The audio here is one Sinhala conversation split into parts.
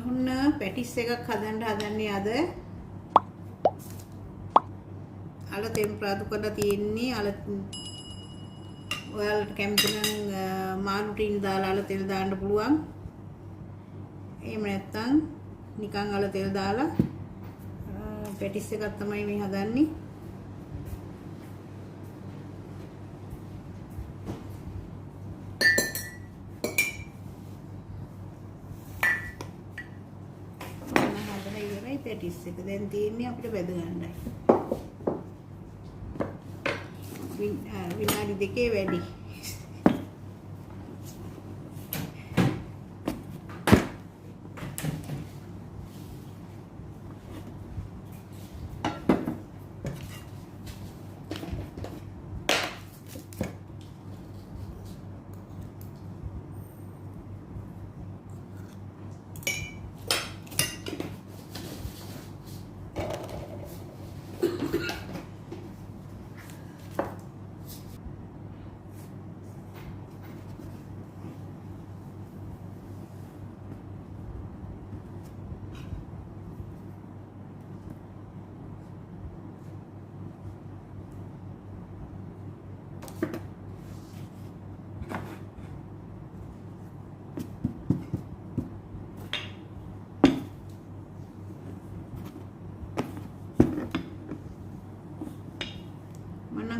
ඔන්න පැටිස් එකක් හදන්නේ අද. අල ටෙම්පරාදු කරලා තියෙන්නේ. අල ඔයාලට කැමති නම් මාළු ටින් දාලා අල තෙල් දාන්න පුළුවන්. එහෙම නැත්නම් නිකන් අල තෙල් දාලා පැටිස් එකක් තමයි මේ හදන්නේ. පැටිස් එක දැන් තියෙන්නේ අපිට බෙද ගන්නයි. විනාඩි 2 වැඩි.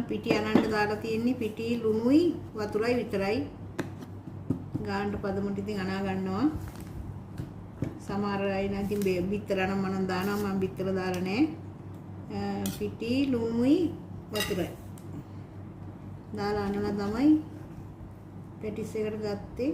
පිටි අනන්න දාලා තියෙන්නේ පිටි ලුණුයි වතුරයි විතරයි. ගානට පදමුට ඉතින් අනා ගන්නවා. සමහර අය නම් ඉතින් බිත්තර නම් මම දානවා. මම බිත්තර දාලා නැහැ. පිටි ලුණුයි වතුරයි දාලා අනලා තමයි පැටිස් එකට ගත්තේ.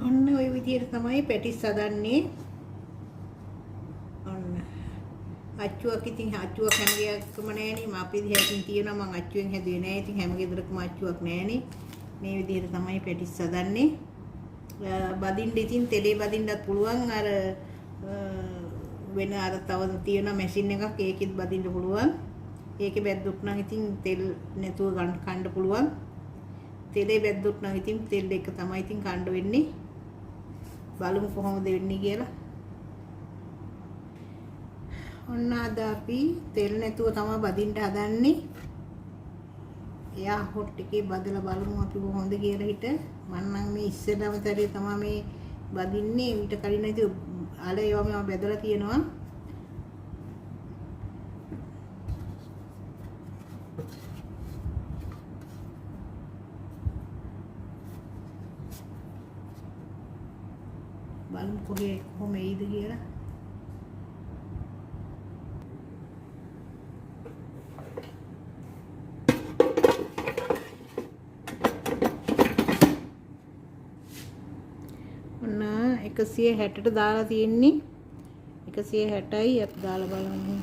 ඔන්න ওই විදිහට තමයි පැටිස් හදන්නේ. ඔන්න අච්චුවක් ඉතින් අච්චුවක් හැම ගෙයක්ම නෑනේ. මාපේ දිහාකින් තියෙනවා. මං අච්චුවෙන් හැදුවේ නෑ. ඉතින් හැම ගෙදරකම අච්චුවක් නෑනේ. මේ විදිහට තමයි පැටිස් හදන්නේ. බදින්න ඉතින් තෙලේ බදින්නත් පුළුවන්. අර වෙන අර තව තියෙන මැෂින් එකක් ඒකෙත් බදින්න පුළුවන්. ඒකේ බැද්දුත් නම් ඉතින් තෙල් නැතුව කන්න පුළුවන්. තෙලේ බැද්දුත් නම් ඉතින් තෙල් එක තමයි ඉතින් කන්න වෙන්නේ. බලමු කොහොමද වෙන්නේ කියලා. ඔන්න අද අපි තෙල් නැතුව තමයි බදින්න හදන්නේ. එයා හොට් එකේ බදලා බලමු අපි කොහොමද කියලා හිට. මම නම් මේ ඉස්සෙල්ලාම තරේ තමයි මේ බදින්නේ. ඊට කලින් ඉතින් අල ඒවා මම බෙදලා තියෙනවා. බලමු කොහොම එයිද කියලා. ඔන්න 160ට දාලා තියෙන්නේ. 160යි අපි දාලා බලමු.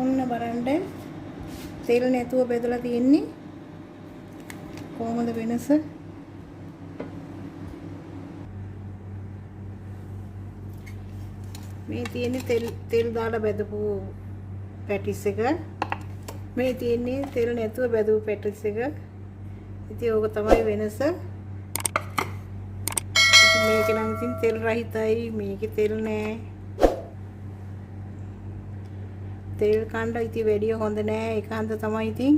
ඔන්න බලන්න තෙල් නැතුව බෙදලා තියෙන්නේ කොහොමද වෙනස? මේ තියෙන්නේ තෙල් දාලා බෙදපු පැටිස් එක. මේ තියෙන්නේ තෙල් නැතුව බෙදපු පැටිස් එක. ඉතින් ඕක තමයි වෙනස. මේක නම් ඉතින් තෙල් රහිතයි, මේකේ තෙල් නෑ. තෙල් කණ්ඩ ඉතින් වැඩිය හොඳ නෑ. ඒක හන්ද තමයි ඉතින්